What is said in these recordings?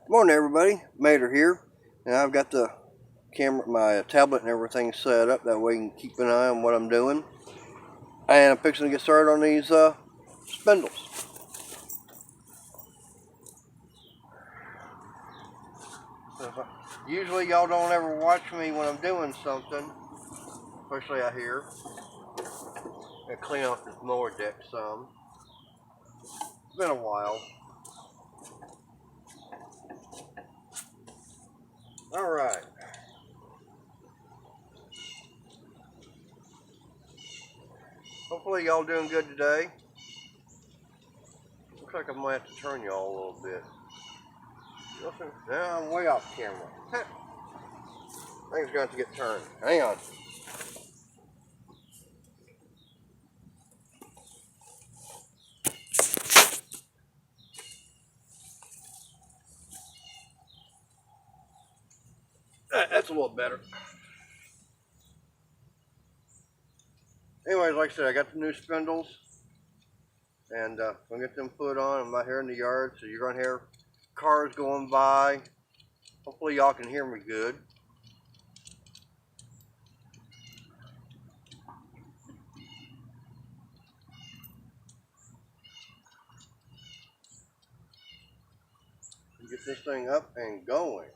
Morning everybody, Mater here, and I've got the camera, my tablet and everything set up, that way you can keep an eye on what I'm doing. And I'm fixing to get started on these spindles. Usually y'all don't ever watch me when I'm doing something, especially out here. I clean off this mower deck some. It's been a while. Alright. Hopefully y'all doing good today. Looks like I might have to turn y'all a little bit. Now I'm way off camera. Things are going to get turned. Hang on. That's a little better. Anyways, like I said, I got the new spindles, and I'm gonna get them put on. I'm out here in the yard, so you're gonna hear cars going by. Hopefully y'all can hear me good. Get this thing up and going.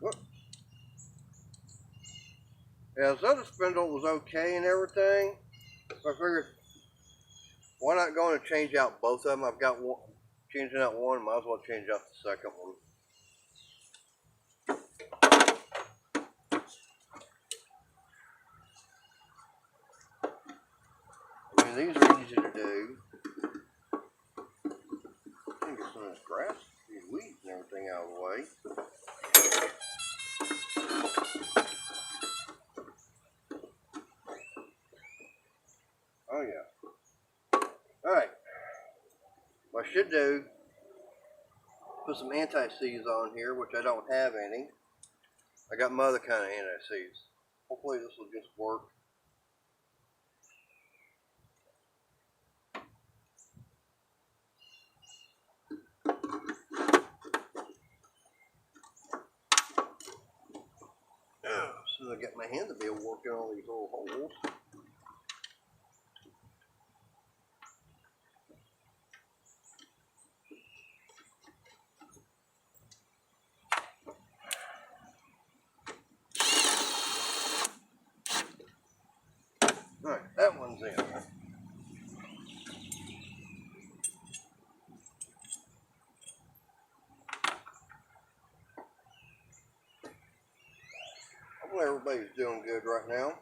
Whoop. Yeah, this other spindle was okay and everything. I figured, why not go and change out both of them? I've got one, changing out one, might as well change out the second one. I mean, these are easy to do. I can get some of this grass, these weeds and everything out of the way. Oh yeah. Alright. What I should do, put some anti-seize on here, which I don't have any. I got my other kind of anti-seize. Hopefully this will just work. As soon as I get my hand to be able to work in all these little holes. Alright, that one's in. Hopefully everybody's doing good right now.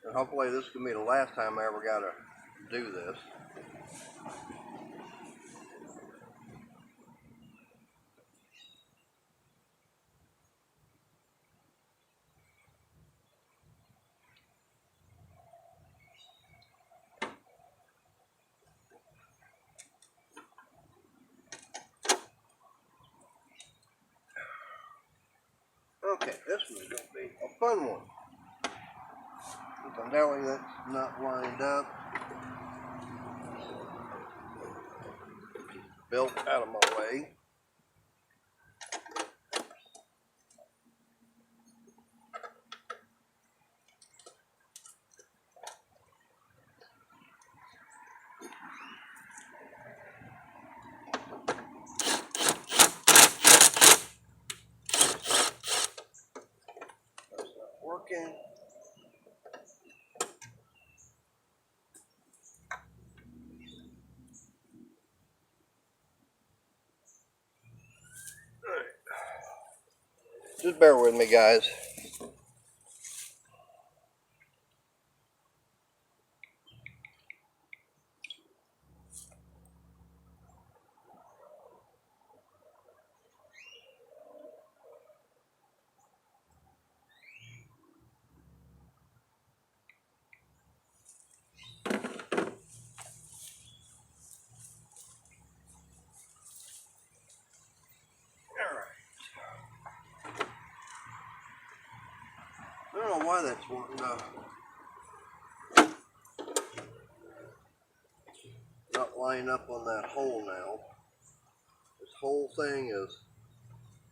And hopefully this can be the last time I ever got to do this. Okay, this one's going to be a fun one. That way that's not lined up. Belt out of my way. That's not working. Just bear with me, guys. don't know why that's wanting to not line up on that hole now. This whole thing is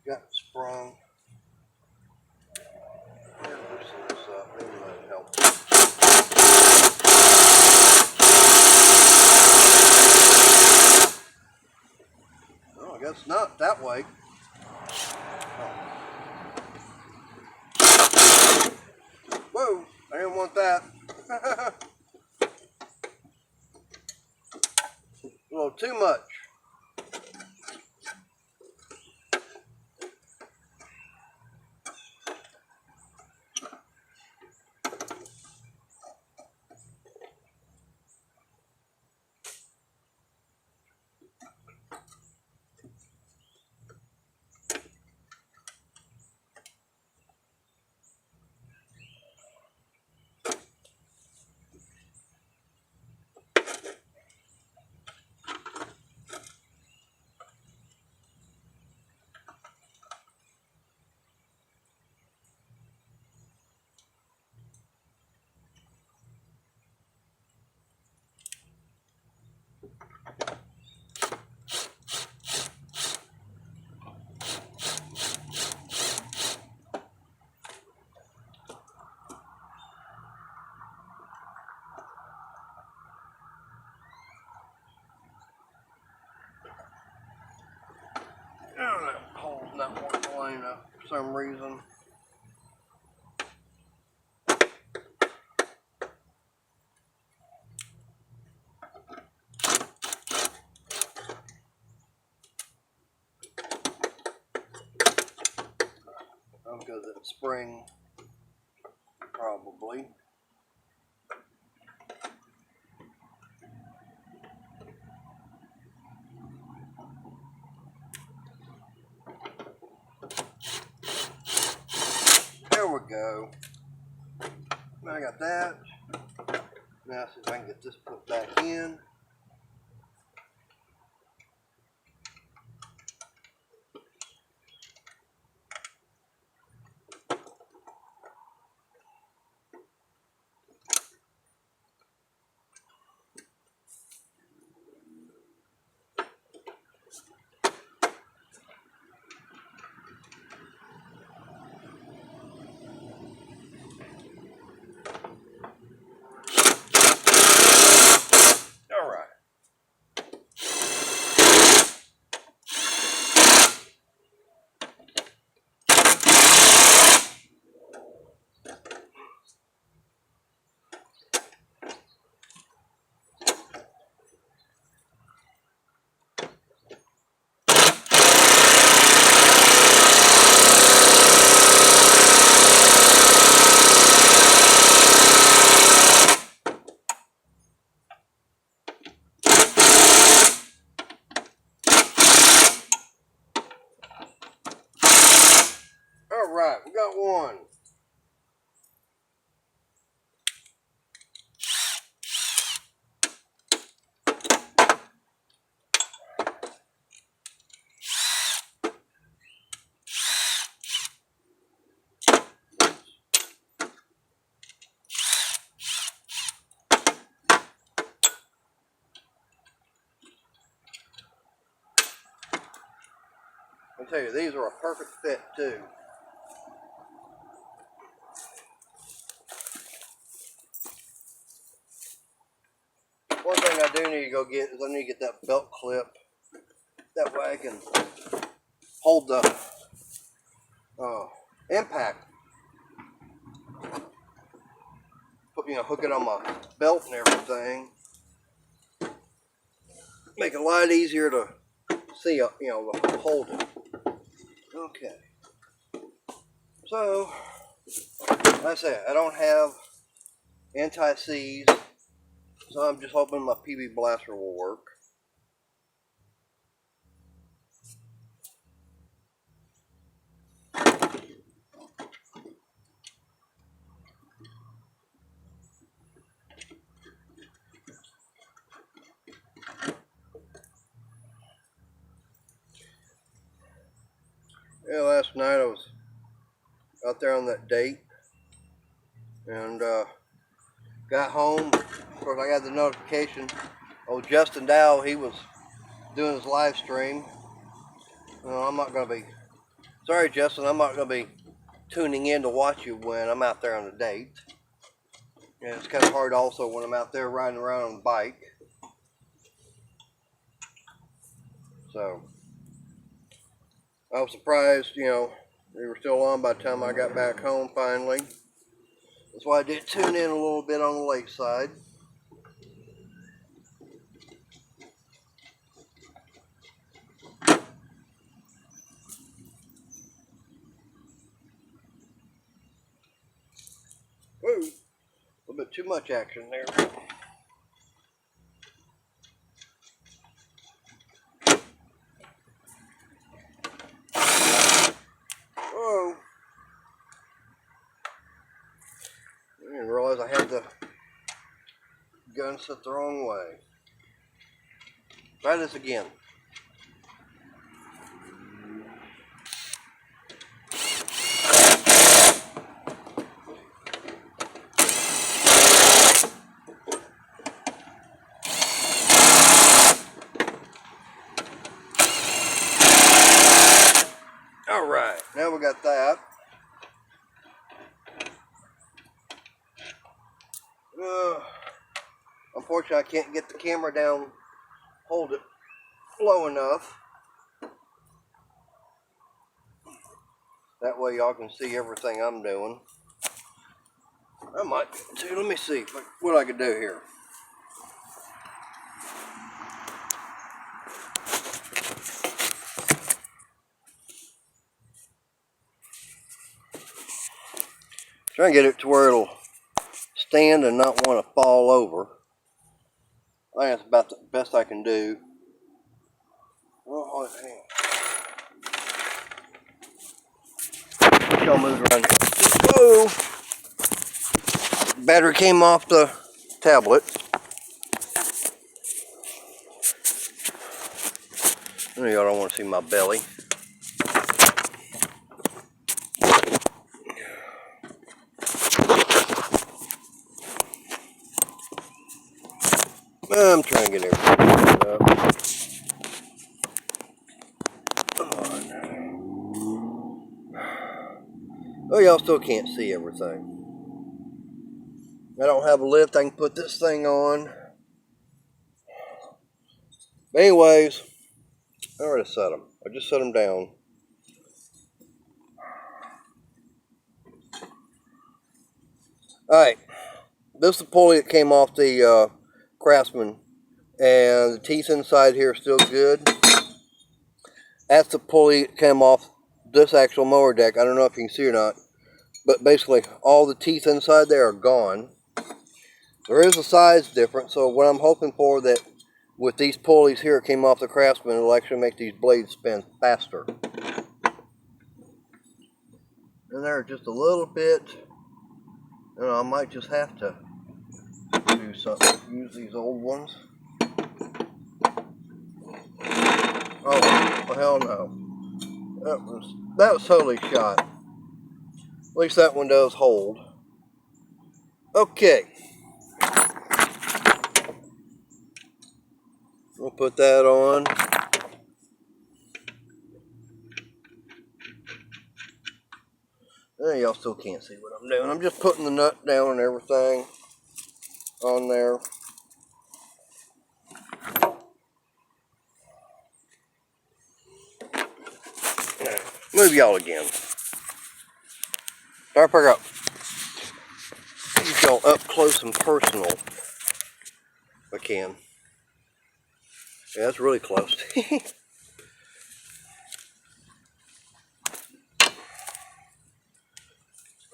got sprung. Yeah, loosen this up. Maybe that'll help. Oh, I guess not that way. Whoa, I didn't want that. A little too much. Oh, that hole's not wanting to line up for some reason. Because it's spring, probably. There we go. Now I got that. Now see if I can get this put back in. Alright, we got one. I'll tell you, these are a perfect fit too. One thing I do need to go get is I need to get that belt clip. That way I can hold the impact. Hook it on my belt and everything. Make it a lot easier to see, to hold it. Okay. So, like I said, I don't have anti-seize, so I'm just hoping my PB blaster will work. Yeah, last night I was out there on that date, and got home. Of course, I got the notification. Old Justin Dow, he was doing his live stream. Well, I'm not going to be, sorry Justin, I'm not going to be tuning in to watch you when I'm out there on a date. And it's kind of hard also when I'm out there riding around on the bike. So, I was surprised, you know, they were still on by the time I got back home finally. That's why I did tune in a little bit on the lakeside. Woo, a little bit too much action there. Whoa. I didn't realize I had the gun set the wrong way. Try this again. Alright, now we got that. Unfortunately, I can't get the camera down, hold it low enough. That way y'all can see everything I'm doing. I might too. Let me see what I can do here. Try and get it to where it'll stand and not want to fall over. I think that's about the best I can do. Oh, hang on. Y'all move around. Whoa! Battery came off the tablet. Y'all don't want to see my belly. I'm trying to get everything set up. Come on. Oh, y'all still can't see everything. I don't have a lift I can put this thing on. But anyways, I already set them. I just set them down. Alright, this is the pulley that came off the Craftsman, and the teeth inside here are still good. That's the pulley that came off this actual mower deck. I don't know if you can see or not, but basically all the teeth inside there are gone. There is a size difference, so what I'm hoping for that with these pulleys here that came off the Craftsman, it'll actually make these blades spin faster. And they're just a little bit, you know, I might just have to do something, use these old ones. Oh, well, hell no. That was totally shot. At least that one does hold. Okay. We'll put that on. Y'all still can't see what I'm doing. I'm just putting the nut down and everything on there. Move y'all again. Try to figure out, get y'all up close and personal if I can. Yeah, that's really close.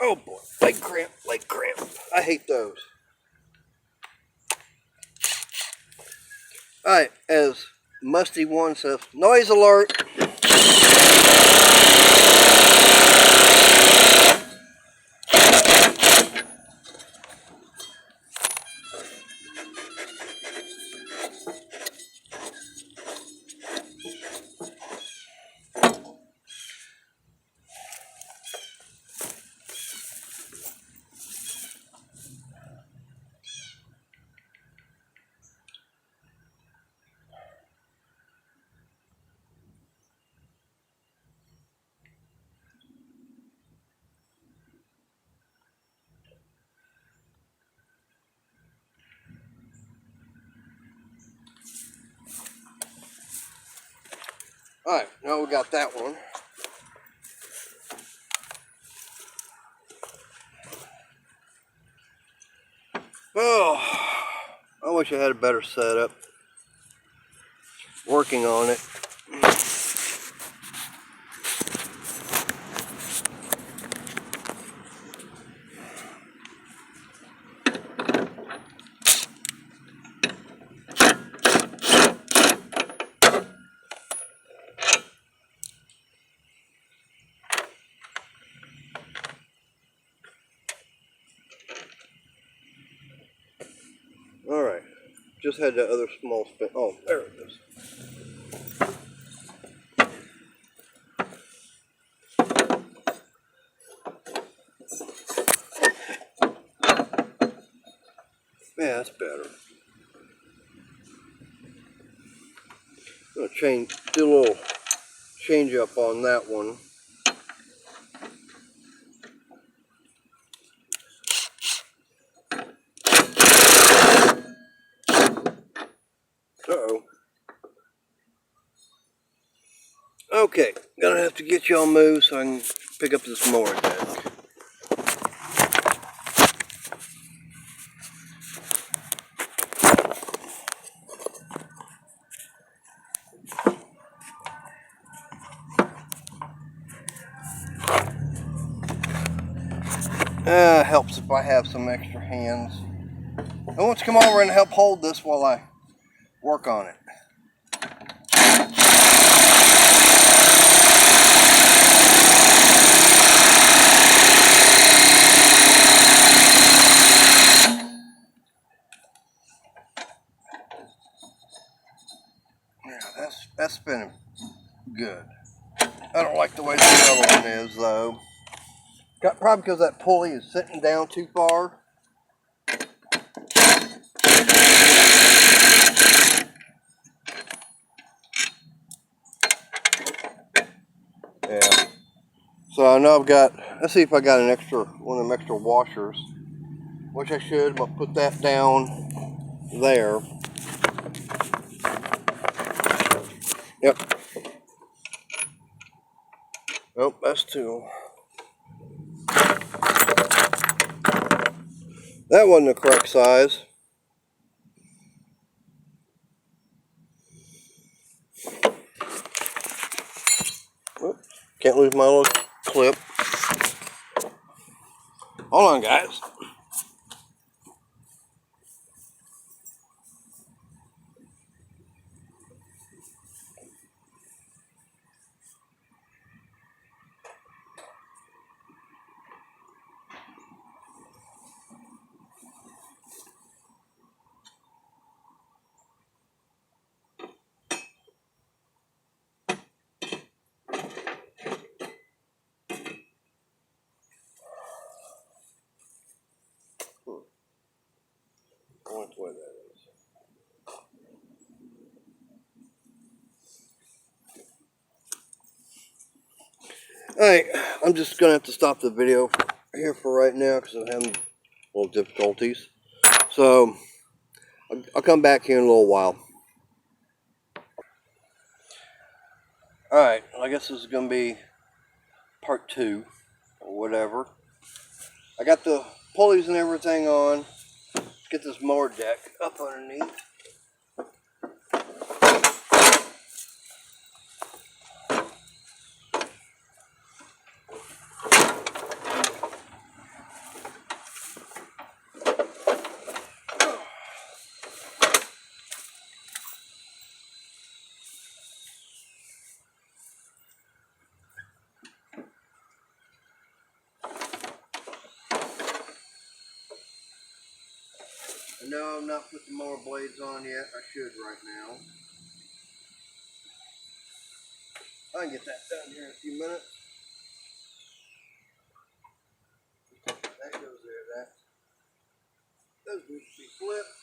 Oh boy, leg cramp, leg cramp. I hate those. Alright, as Musty1 says, noise alert. Alright, now we got that one. Oh, I wish I had a better setup. Working on it. Alright, just had that other small spin. Oh, there it is. Yeah, that's better. I'm gonna do a little change up on that one. Uh-oh. Okay, gonna have to get y'all moved so I can pick up this mower deck. Helps if I have some extra hands. Who wants to come over and help hold this while I work on it? Yeah, that's spinning good. I don't like the way the other one is though. Probably because that pulley is sitting down too far. Yeah. So I know I've got, let's see if I got one of them extra washers. Which I should, but put that down there. Yep. Nope, that's two. That wasn't the correct size. Oops, can't lose my little clip. Hold on, guys. I wonder where that is. Alright, I'm just going to have to stop the video here for right now because I'm having little difficulties. So, I'll come back here in a little while. Alright, I guess this is going to be part 2 or whatever. I got the pulleys and everything on. Let's get this mower deck up underneath. No, I'm not putting more blades on yet. I should right now. I can get that done here in a few minutes. That goes there, that. Those need to be flipped.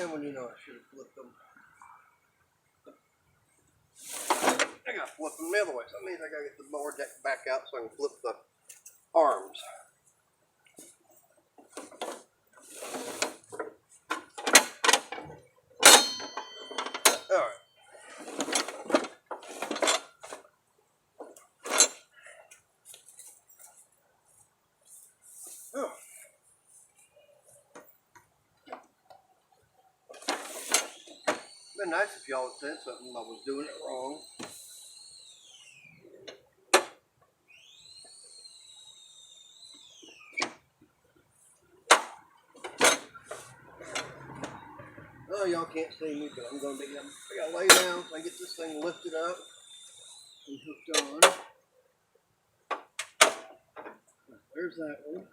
And when you know I should have flipped them. I gotta flip them the other way, so that means I gotta get the mower deck back out so I can flip the arms. been nice if y'all had said something I was doing it wrong. Oh, y'all can't see me, but I gotta lay down so I get this thing lifted up and hooked on. There's that one.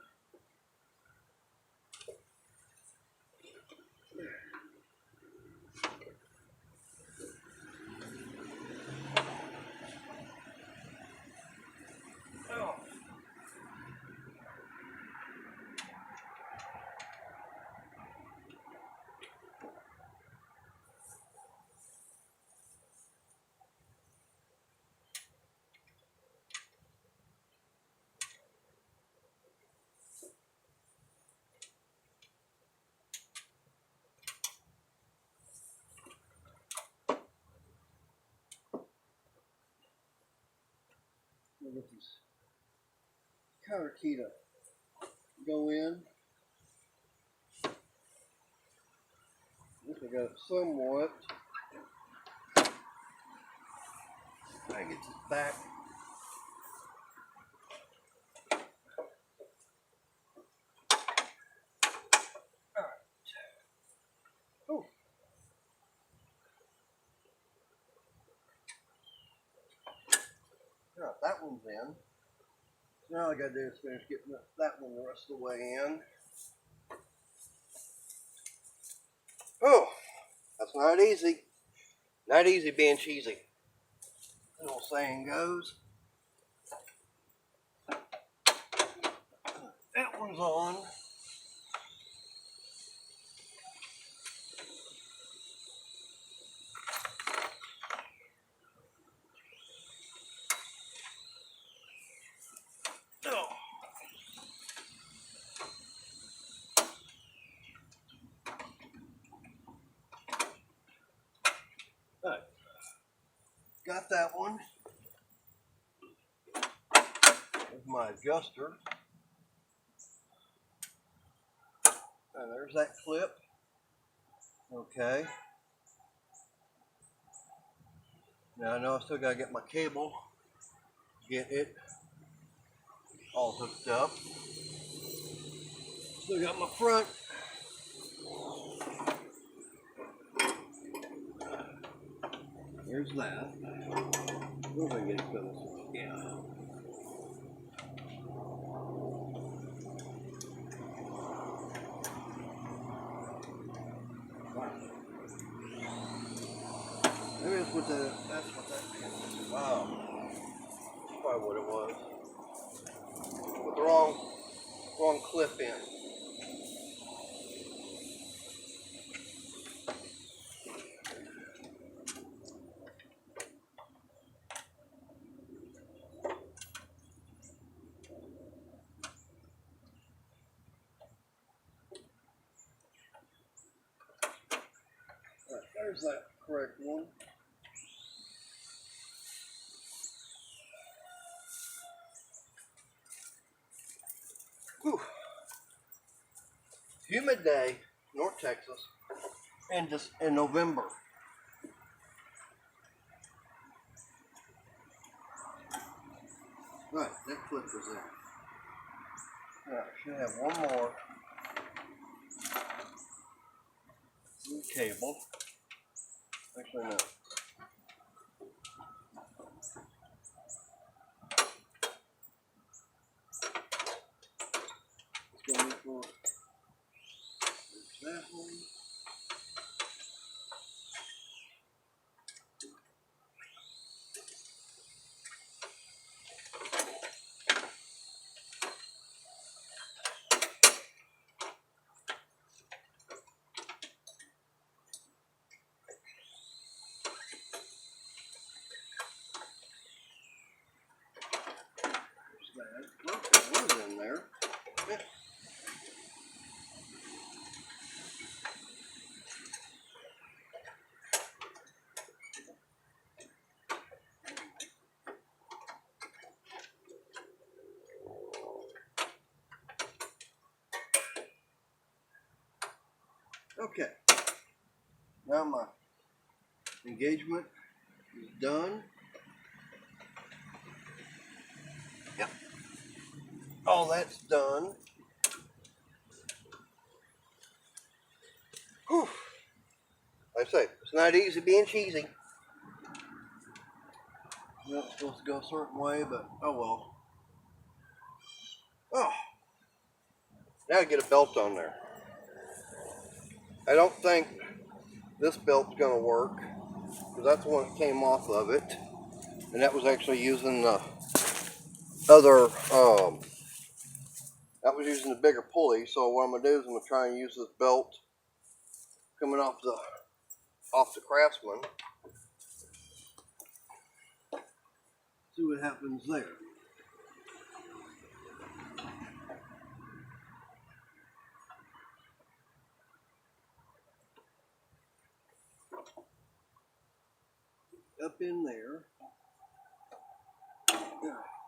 Oh. We'll get this counter key to go in. I think I got it somewhat. I get this back. Alright. Oh. Alright, that one's in. Now all I gotta do is finish getting that one the rest of the way in. Oh, that's not easy. Not easy being cheesy. The old saying goes. That one's on. Oh. All right. Got that one. There's my adjuster. And there's that clip. Okay. Now I know I still gotta get my cable, get it all hooked up. Still got my front. There's that. Where do I get it going? Yeah. Wow. Maybe that's what that pin is. Wow. That's probably what it was. Put the wrong clip in. Right, there's that correct one. Whew. Humid day, North Texas, and just in November. Right, that clip was in. Alright, should have one more cable. Actually, no. It's going to be for that one. That. Okay, it was in there. Yeah. Okay. Now my engagement is done. Yep. All that's done. Whew. Like I say, it's not easy being cheesy. Not supposed to go a certain way, but oh well. Oh, now I get a belt on there. I don't think this belt's going to work, because that's the one that came off of it, and that was actually using the other, that was using the bigger pulley. So what I'm going to do is I'm going to try and use this belt coming off the Craftsman. See what happens there. Up in there.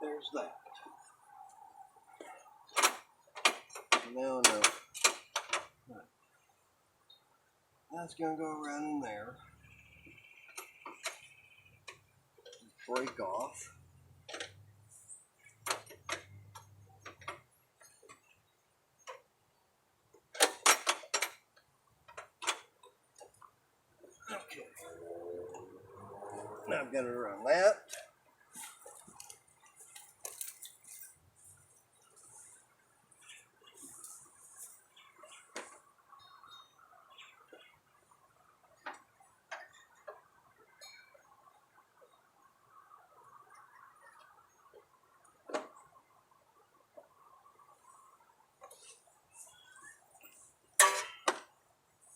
There's that. Now no. That's gonna go around in there. Break off. Okay. Now I've got it around that.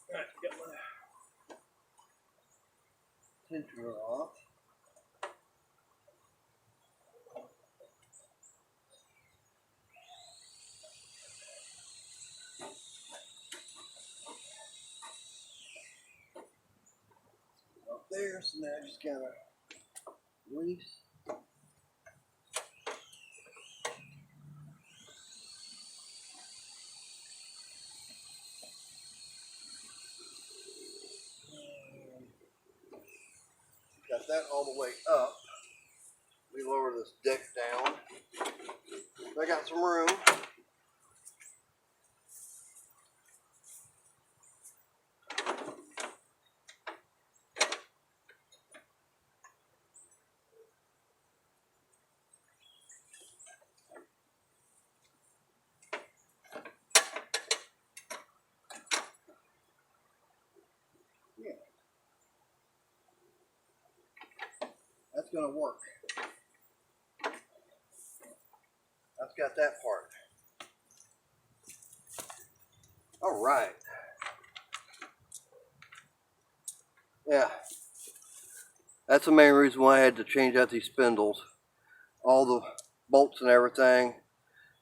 Alright, got my tensioner off. Up there, so now I just gotta release. Got that all the way up. We lower this deck down. I got some room. Yeah. That's gonna work. That's got that part. All right. Yeah. That's the main reason why I had to change out these spindles. All the bolts and everything,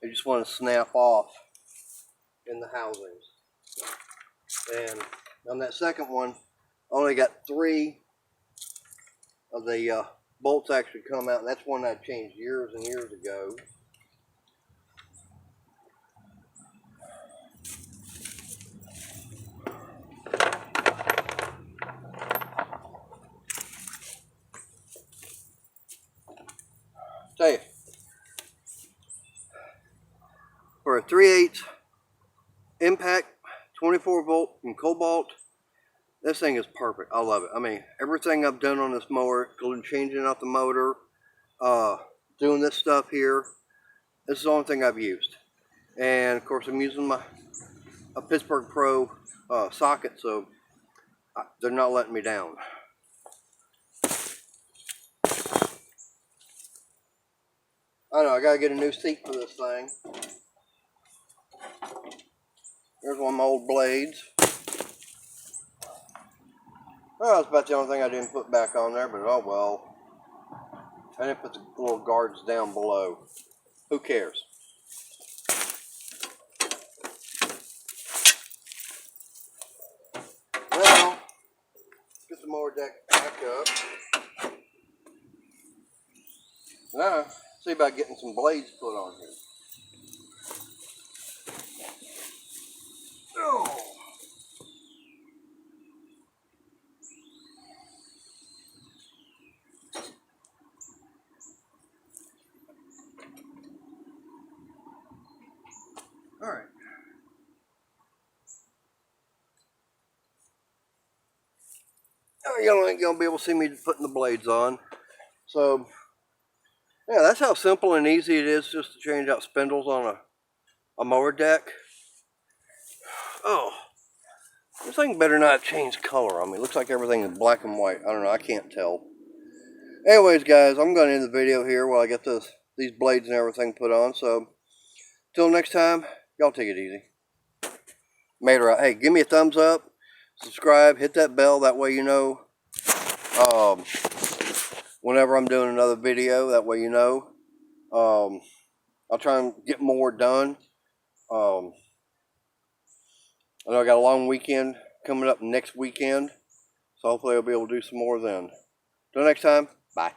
they just want to snap off in the housings. And on that second one, I only got 3 of the bolts actually come out, and that's one I changed years and years ago. Tell you, for a 3/8 impact 24 volt from Cobalt, this thing is perfect. I love it. I mean, everything I've done on this mower, including changing out the motor, doing this stuff here, this is the only thing I've used. And of course I'm using a Pittsburgh Pro socket, so they're not letting me down. I know, I gotta get a new seat for this thing. There's one of my old blades. Oh, that's about the only thing I didn't put back on there, but oh well. I didn't put the little guards down below. Who cares? Well, get the mower deck back up. Now, see about getting some blades put on here. Oh. you ain't gonna be able to see me putting the blades on. So yeah, that's how simple and easy it is just to change out spindles on a mower deck. Oh, this thing better not change color on me. It looks like everything is black and white. I don't know, I can't tell. Anyways, guys, I'm going to end the video here while I get these blades and everything put on. So, till next time, y'all take it easy. Mater out. Hey, give me a thumbs up, subscribe, hit that bell. That way you know whenever I'm doing another video. That way you know. I'll try and get more done. I know I got a long weekend coming up next weekend. So hopefully I'll be able to do some more then. Till next time, bye.